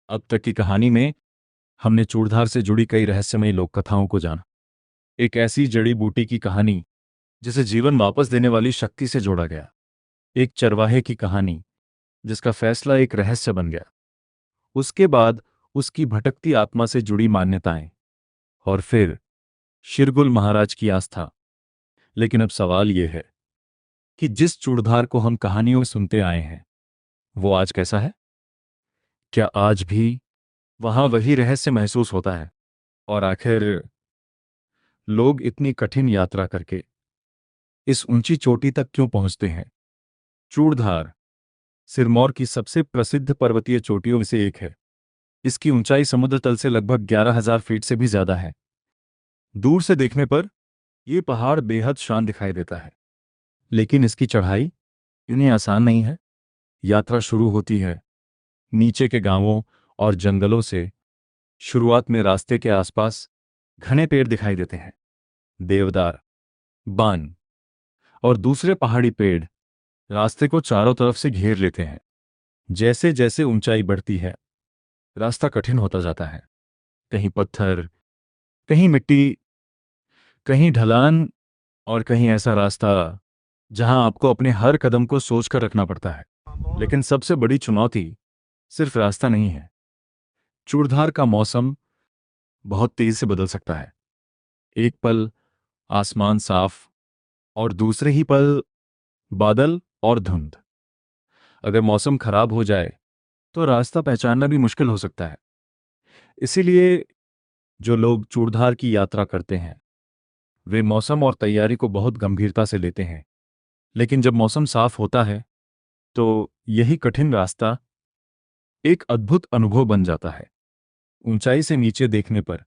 अब तक की कहानी में हमने चूड़धार से जुड़ी कई रहस्यमयी लोक कथाओं को जाना। एक ऐसी जड़ी बूटी की कहानी जिसे जीवन वापस देने वाली शक्ति से जोड़ा गया। एक चरवाहे की कहानी जिसका फैसला एक रहस्य बन गया। उसके बाद उसकी भटकती आत्मा से जुड़ी मान्यताएं, और फिर शिरगुल महाराज की आस्था। लेकिन अब सवाल यह है कि जिस चूड़धार को हम कहानियों में सुनते आए हैं, वो आज कैसा है? क्या आज भी वहां वही रहस्य महसूस होता है? और आखिर लोग इतनी कठिन यात्रा करके इस ऊंची चोटी तक क्यों पहुंचते हैं? चूड़धार सिरमौर की सबसे प्रसिद्ध पर्वतीय चोटियों में से एक है। इसकी ऊंचाई समुद्र तल से लगभग 11,000 फीट से भी ज्यादा है। दूर से देखने पर यह पहाड़ बेहद शांत दिखाई देता है, लेकिन इसकी चढ़ाई इतनी आसान नहीं है। यात्रा शुरू होती है नीचे के गांवों और जंगलों से। शुरुआत में रास्ते के आसपास घने पेड़ दिखाई देते हैं, देवदार, बान और दूसरे पहाड़ी पेड़ रास्ते को चारों तरफ से घेर लेते हैं। जैसे जैसे ऊंचाई बढ़ती है, रास्ता कठिन होता जाता है। कहीं पत्थर, कहीं मिट्टी, कहीं ढलान, और कहीं ऐसा रास्ता जहां आपको अपने हर कदम को सोचकर रखना पड़ता है। लेकिन सबसे बड़ी चुनौती सिर्फ रास्ता नहीं है। चूड़धार का मौसम बहुत तेज से बदल सकता है। एक पल आसमान साफ, और दूसरे ही पल बादल और धुंध। अगर मौसम खराब हो जाए तो रास्ता पहचानना भी मुश्किल हो सकता है। इसीलिए जो लोग चूड़धार की यात्रा करते हैं, वे मौसम और तैयारी को बहुत गंभीरता से लेते हैं। लेकिन जब मौसम साफ होता है तो यही कठिन रास्ता एक अद्भुत अनुभव बन जाता है। ऊंचाई से नीचे देखने पर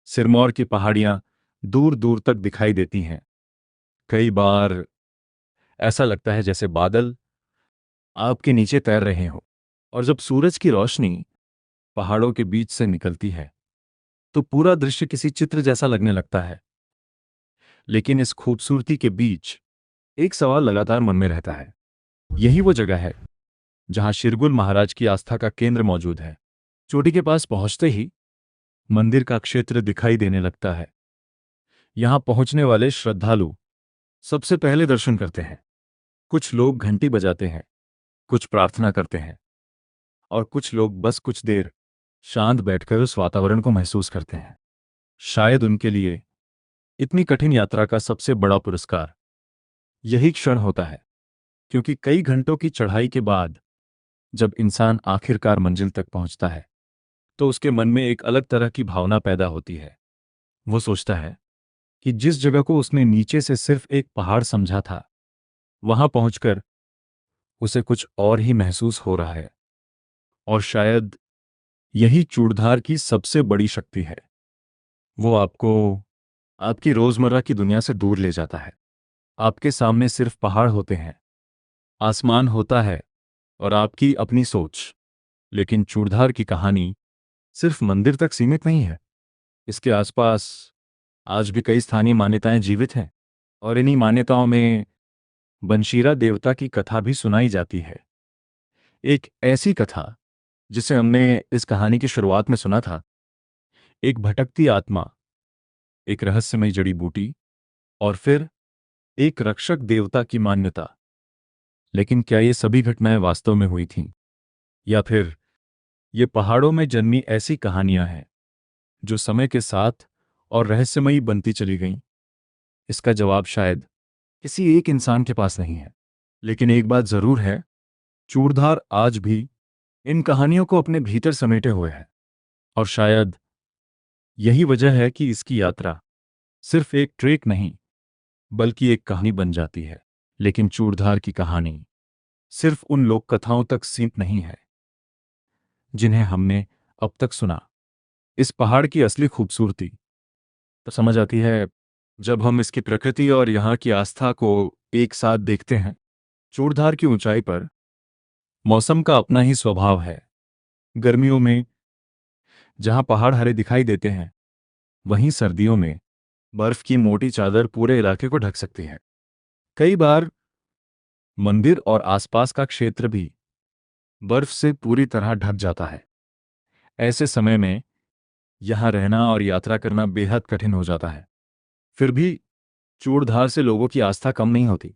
सिरमौर की पहाड़ियां दूर दूर तक दिखाई देती हैं। कई बार ऐसा लगता है जैसे बादल आपके नीचे तैर रहे हों। और जब सूरज की रोशनी पहाड़ों के बीच से निकलती है तो पूरा दृश्य किसी चित्र जैसा लगने लगता है। लेकिन इस खूबसूरती के बीच एक सवाल लगातार मन में रहता है। यही वो जगह है जहां शिरगुल महाराज की आस्था का केंद्र मौजूद है। चोटी के पास पहुंचते ही मंदिर का क्षेत्र दिखाई देने लगता है। यहां पहुंचने वाले श्रद्धालु सबसे पहले दर्शन करते हैं। कुछ लोग घंटी बजाते हैं, कुछ प्रार्थना करते हैं, और कुछ लोग बस कुछ देर शांत बैठकर उस वातावरण को महसूस करते हैं। शायद उनके लिए इतनी कठिन यात्रा का सबसे बड़ा पुरस्कार यही क्षण होता है, क्योंकि कई घंटों की चढ़ाई के बाद जब इंसान आखिरकार मंजिल तक पहुंचता है तो उसके मन में एक अलग तरह की भावना पैदा होती है। वो सोचता है कि जिस जगह को उसने नीचे से सिर्फ एक पहाड़ समझा था, वहां पहुंचकर उसे कुछ और ही महसूस हो रहा है। और शायद यही चूड़धार की सबसे बड़ी शक्ति है। वो आपको आपकी रोजमर्रा की दुनिया से दूर ले जाता है। आपके सामने सिर्फ पहाड़ होते हैं, आसमान होता है, और आपकी अपनी सोच। लेकिन चूड़धार की कहानी सिर्फ मंदिर तक सीमित नहीं है। इसके आसपास आज भी कई स्थानीय मान्यताएं जीवित हैं, और इन्हीं मान्यताओं में बंशीरा देवता की कथा भी सुनाई जाती है। एक ऐसी कथा जिसे हमने इस कहानी की शुरुआत में सुना था। एक भटकती आत्मा, एक रहस्यमयी जड़ी बूटी, और फिर एक रक्षक देवता की मान्यता। लेकिन क्या ये सभी घटनाएं वास्तव में हुई थीं, या फिर ये पहाड़ों में जन्मी ऐसी कहानियां हैं जो समय के साथ और रहस्यमयी बनती चली गईं? इसका जवाब शायद किसी एक इंसान के पास नहीं है। लेकिन एक बात जरूर है, चूड़धार आज भी इन कहानियों को अपने भीतर समेटे हुए है। और शायद यही वजह है कि इसकी यात्रा सिर्फ एक ट्रेक नहीं, बल्कि एक कहानी बन जाती है। लेकिन चूड़धार की कहानी सिर्फ उन लोक कथाओं तक सीमित नहीं है जिन्हें हमने अब तक सुना। इस पहाड़ की असली खूबसूरती तो समझ आती है जब हम इसकी प्रकृति और यहाँ की आस्था को एक साथ देखते हैं। चूड़धार की ऊंचाई पर मौसम का अपना ही स्वभाव है। गर्मियों में जहां पहाड़ हरे दिखाई देते हैं, वहीं सर्दियों में बर्फ की मोटी चादर पूरे इलाके को ढक सकती है। कई बार मंदिर और आसपास का क्षेत्र भी बर्फ से पूरी तरह ढक जाता है। ऐसे समय में यहाँ रहना और यात्रा करना बेहद कठिन हो जाता है। फिर भी चूड़धार से लोगों की आस्था कम नहीं होती,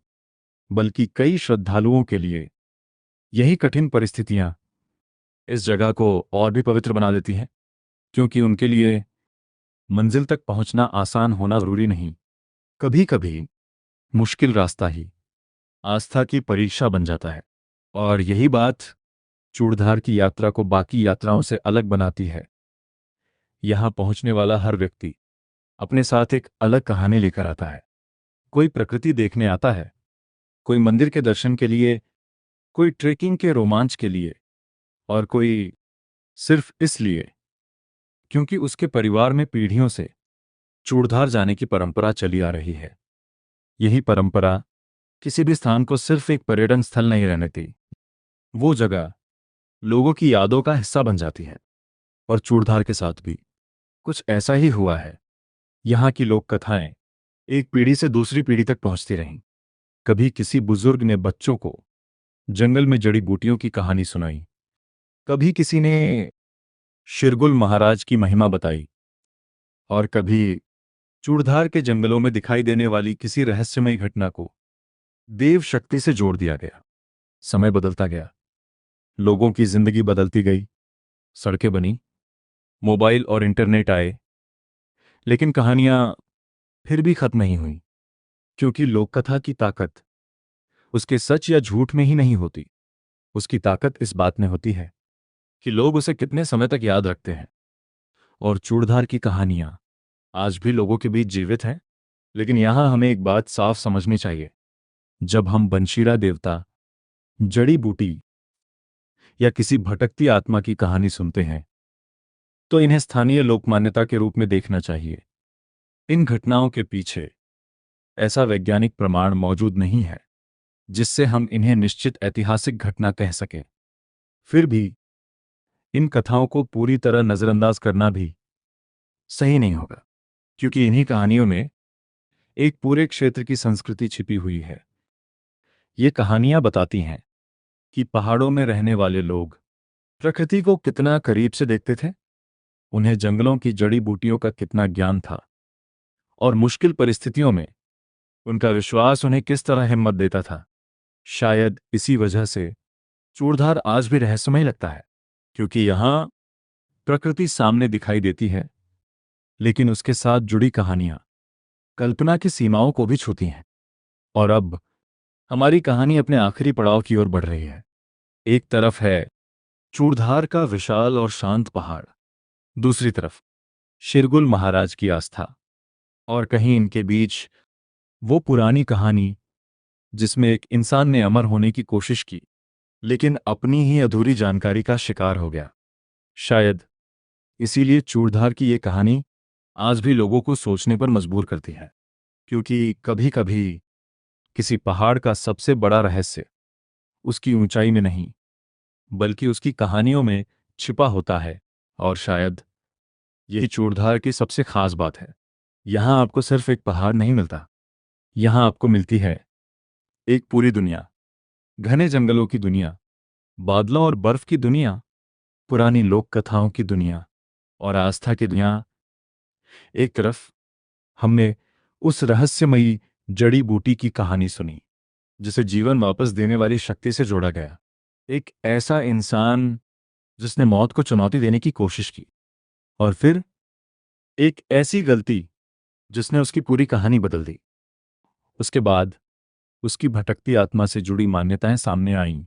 बल्कि कई श्रद्धालुओं के लिए यही कठिन परिस्थितियां इस जगह को और भी पवित्र बना देती हैं, क्योंकि उनके लिए मंजिल तक पहुंचना आसान होना जरूरी नहीं, कभी कभी मुश्किल रास्ता ही आस्था की परीक्षा बन जाता है। और यही बात चूड़धार की यात्रा को बाकी यात्राओं से अलग बनाती है। यहां पहुंचने वाला हर व्यक्ति अपने साथ एक अलग कहानी लेकर आता है। कोई प्रकृति देखने आता है, कोई मंदिर के दर्शन के लिए, कोई ट्रेकिंग के रोमांच के लिए, और कोई सिर्फ इसलिए क्योंकि उसके परिवार में पीढ़ियों से चूड़धार जाने की परंपरा चली आ रही है। यही परंपरा किसी भी स्थान को सिर्फ एक पर्यटन स्थल नहीं रहने देती, वो जगह लोगों की यादों का हिस्सा बन जाती है। और चूड़धार के साथ भी कुछ ऐसा ही हुआ है। यहाँ की लोक कथाएं एक पीढ़ी से दूसरी पीढ़ी तक पहुंचती रहीं। कभी किसी बुजुर्ग ने बच्चों को जंगल में जड़ी बूटियों की कहानी सुनाई, कभी किसी ने शिरगुल महाराज की महिमा बताई, और कभी चूड़धार के जंगलों में दिखाई देने वाली किसी रहस्यमयी घटना को देव शक्ति से जोड़ दिया गया। समय बदलता गया, लोगों की जिंदगी बदलती गई, सड़कें बनी, मोबाइल और इंटरनेट आए, लेकिन कहानियां फिर भी खत्म नहीं हुई, क्योंकि लोककथा की ताकत उसके सच या झूठ में ही नहीं होती। उसकी ताकत इस बात में होती है कि लोग उसे कितने समय तक याद रखते हैं। और चूड़धार की कहानियां आज भी लोगों के बीच जीवित हैं। लेकिन यहां हमें एक बात साफ समझनी चाहिए, जब हम बंशीरा देवता, जड़ी बूटी या किसी भटकती आत्मा की कहानी सुनते हैं, तो इन्हें स्थानीय लोकमान्यता के रूप में देखना चाहिए। इन घटनाओं के पीछे ऐसा वैज्ञानिक प्रमाण मौजूद नहीं है जिससे हम इन्हें निश्चित ऐतिहासिक घटना कह सकें। फिर भी इन कथाओं को पूरी तरह नजरअंदाज करना भी सही नहीं होगा, क्योंकि इन्हीं कहानियों में एक पूरे क्षेत्र की संस्कृति छिपी हुई है। ये कहानियां बताती हैं कि पहाड़ों में रहने वाले लोग प्रकृति को कितना करीब से देखते थे, उन्हें जंगलों की जड़ी बूटियों का कितना ज्ञान था, और मुश्किल परिस्थितियों में उनका विश्वास उन्हें किस तरह हिम्मत देता था। शायद इसी वजह से चूड़धार आज भी रहस्यमय लगता है, क्योंकि यहां प्रकृति सामने दिखाई देती है, लेकिन उसके साथ जुड़ी कहानियां कल्पना की सीमाओं को भी छूती हैं। और अब हमारी कहानी अपने आखिरी पड़ाव की ओर बढ़ रही है। एक तरफ है चूड़धार का विशाल और शांत पहाड़, दूसरी तरफ शिरगुल महाराज की आस्था, और कहीं इनके बीच वो पुरानी कहानी जिसमें एक इंसान ने अमर होने की कोशिश की, लेकिन अपनी ही अधूरी जानकारी का शिकार हो गया। शायद इसीलिए चूड़धार की ये कहानी आज भी लोगों को सोचने पर मजबूर करती है, क्योंकि कभी कभी किसी पहाड़ का सबसे बड़ा रहस्य उसकी ऊंचाई में नहीं, बल्कि उसकी कहानियों में छिपा होता है। और शायद यही चूड़धार की सबसे खास बात है। यहां आपको सिर्फ एक पहाड़ नहीं मिलता, यहां आपको मिलती है एक पूरी दुनिया, घने जंगलों की दुनिया, बादलों और बर्फ की दुनिया, पुरानी लोक कथाओं की दुनिया, और आस्था की दुनिया। एक तरफ हमने उस रहस्यमयी जड़ी बूटी की कहानी सुनी जिसे जीवन वापस देने वाली शक्ति से जोड़ा गया, एक ऐसा इंसान जिसने मौत को चुनौती देने की कोशिश की, और फिर एक ऐसी गलती जिसने उसकी पूरी कहानी बदल दी। उसके बाद उसकी भटकती आत्मा से जुड़ी मान्यताएं सामने आईं,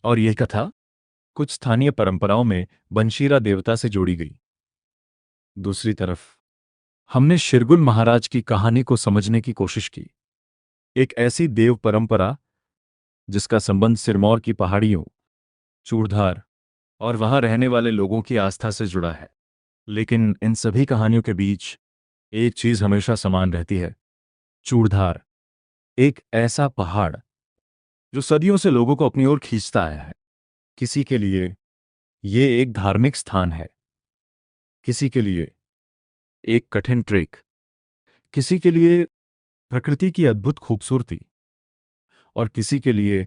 और यह कथा कुछ स्थानीय परंपराओं में बंशीरा देवता से जोड़ी गई। दूसरी तरफ हमने शिरगुल महाराज की कहानी को समझने की कोशिश की, एक ऐसी देव परंपरा जिसका संबंध सिरमौर की पहाड़ियों, चूड़धार और वहां रहने वाले लोगों की आस्था से जुड़ा है। लेकिन इन सभी कहानियों के बीच एक चीज हमेशा समान रहती है। चूड़धार एक ऐसा पहाड़ जो सदियों से लोगों को अपनी ओर खींचता आया है। किसी के लिए ये एक धार्मिक स्थान है, किसी के लिए एक कठिन ट्रेक, किसी के लिए प्रकृति की अद्भुत खूबसूरती, और किसी के लिए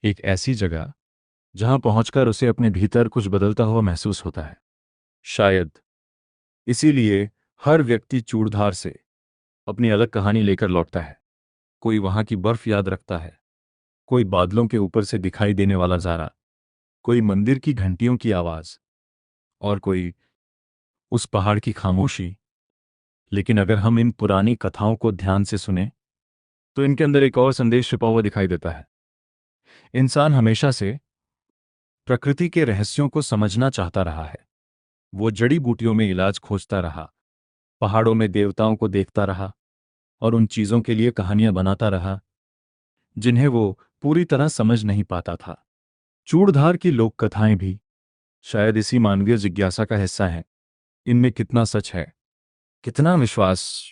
एक ऐसी जगह जहां पहुंचकर उसे अपने भीतर कुछ बदलता हुआ महसूस होता है। शायद इसीलिए हर व्यक्ति चूड़धार से अपनी अलग कहानी लेकर लौटता है। कोई वहां की बर्फ याद रखता है, कोई बादलों के ऊपर से दिखाई देने वाला ज़ारा, कोई मंदिर की घंटियों की आवाज, और कोई उस पहाड़ की खामोशी। लेकिन अगर हम इन पुरानी कथाओं को ध्यान से सुने तो इनके अंदर एक और संदेश छिपा हुआ दिखाई देता है। इंसान हमेशा से प्रकृति के रहस्यों को समझना चाहता रहा है। वो जड़ी बूटियों में इलाज खोजता रहा, पहाड़ों में देवताओं को देखता रहा, और उन चीजों के लिए कहानियां बनाता रहा जिन्हें वो पूरी तरह समझ नहीं पाता था। चूड़धार की लोक कथाएं भी शायद इसी मानवीय जिज्ञासा का हिस्सा हैं। इनमें कितना सच है, कितना विश्वास,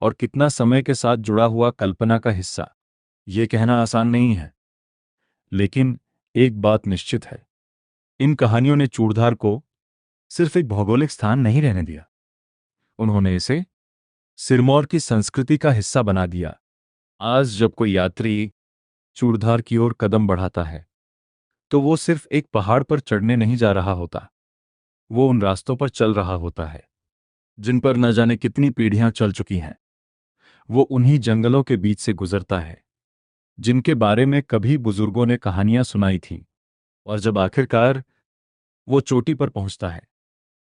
और कितना समय के साथ जुड़ा हुआ कल्पना का हिस्सा, ये कहना आसान नहीं है। लेकिन एक बात निश्चित है, इन कहानियों ने चूड़धार को सिर्फ एक भौगोलिक स्थान नहीं रहने दिया, उन्होंने इसे सिरमौर की संस्कृति का हिस्सा बना दिया। आज जब कोई यात्री चूड़धार की ओर कदम बढ़ाता है तो वो सिर्फ एक पहाड़ पर चढ़ने नहीं जा रहा होता, वो उन रास्तों पर चल रहा होता है जिन पर न जाने कितनी पीढ़ियां चल चुकी हैं। वो उन्हीं जंगलों के बीच से गुजरता है जिनके बारे में कभी बुजुर्गों ने कहानियां सुनाई थीं। और जब आखिरकार वो चोटी पर पहुंचता है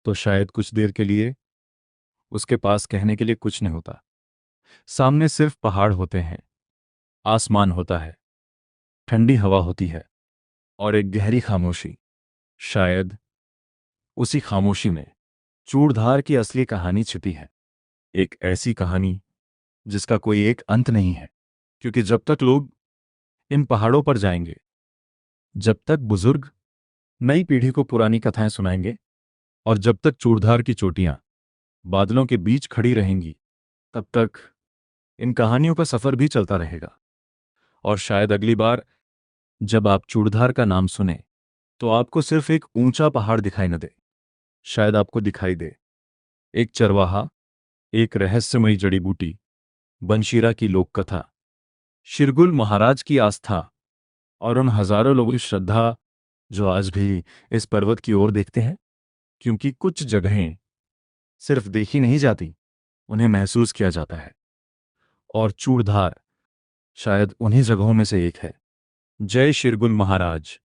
तो शायद कुछ देर के लिए उसके पास कहने के लिए कुछ नहीं होता। सामने सिर्फ पहाड़ होते हैं, आसमान होता है, ठंडी हवा होती है, और एक गहरी खामोशी। शायद उसी खामोशी में चूड़धार की असली कहानी छिपी है। एक ऐसी कहानी जिसका कोई एक अंत नहीं है, क्योंकि जब तक लोग इन पहाड़ों पर जाएंगे, जब तक बुजुर्ग नई पीढ़ी को पुरानी कथाएं सुनाएंगे, और जब तक चूड़धार की चोटियां बादलों के बीच खड़ी रहेंगी, तब तक इन कहानियों का सफर भी चलता रहेगा। और शायद अगली बार जब आप चूड़धार का नाम सुने तो आपको सिर्फ एक ऊंचा पहाड़ दिखाई न दे, शायद आपको दिखाई दे एक चरवाहा, एक रहस्यमयी जड़ी बूटी, बंशीरा की लोक कथा, शिरगुल महाराज की आस्था, और उन हजारों लोगों की श्रद्धा जो आज भी इस पर्वत की ओर देखते हैं। क्योंकि कुछ जगहें सिर्फ देखी नहीं जाती, उन्हें महसूस किया जाता है, और चूड़धार शायद उन्हीं जगहों में से एक है। जय शिरगुल महाराज,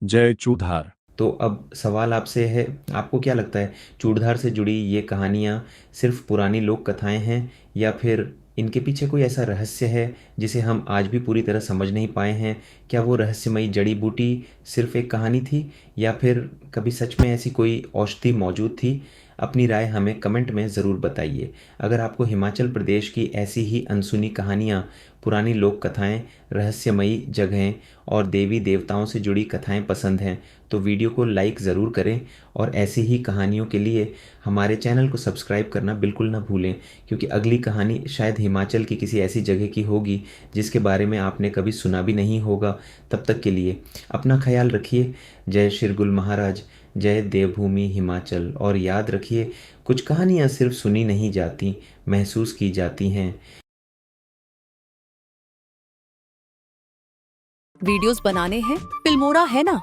जय चूड़धार। तो अब सवाल आपसे है, आपको क्या लगता है, चूड़धार से जुड़ी ये कहानियाँ सिर्फ पुरानी लोक कथाएं हैं या फिर इनके पीछे कोई ऐसा रहस्य है जिसे हम आज भी पूरी तरह समझ नहीं पाए हैं? क्या वो रहस्यमयी जड़ी बूटी सिर्फ एक कहानी थी या फिर कभी सच में ऐसी कोई औषधि मौजूद थी? अपनी राय हमें कमेंट में ज़रूर बताइए। अगर आपको हिमाचल प्रदेश की ऐसी ही अनसुनी कहानियाँ, पुरानी लोक कथाएँ, रहस्यमयी जगहें और देवी देवताओं से जुड़ी कथाएँ पसंद हैं तो वीडियो को लाइक ज़रूर करें, और ऐसी ही कहानियों के लिए हमारे चैनल को सब्सक्राइब करना बिल्कुल ना भूलें, क्योंकि अगली कहानी शायद हिमाचल की किसी ऐसी जगह की होगी जिसके बारे में आपने कभी सुना भी नहीं होगा। तब तक के लिए अपना ख्याल रखिए। जय शिरगुल महाराज, जय देवभूमि हिमाचल। और याद रखिए, कुछ कहानियाँ सिर्फ सुनी नहीं जाती, महसूस की जाती हैं। वीडियोस बनाने हैं, फिल्मोरा है ना।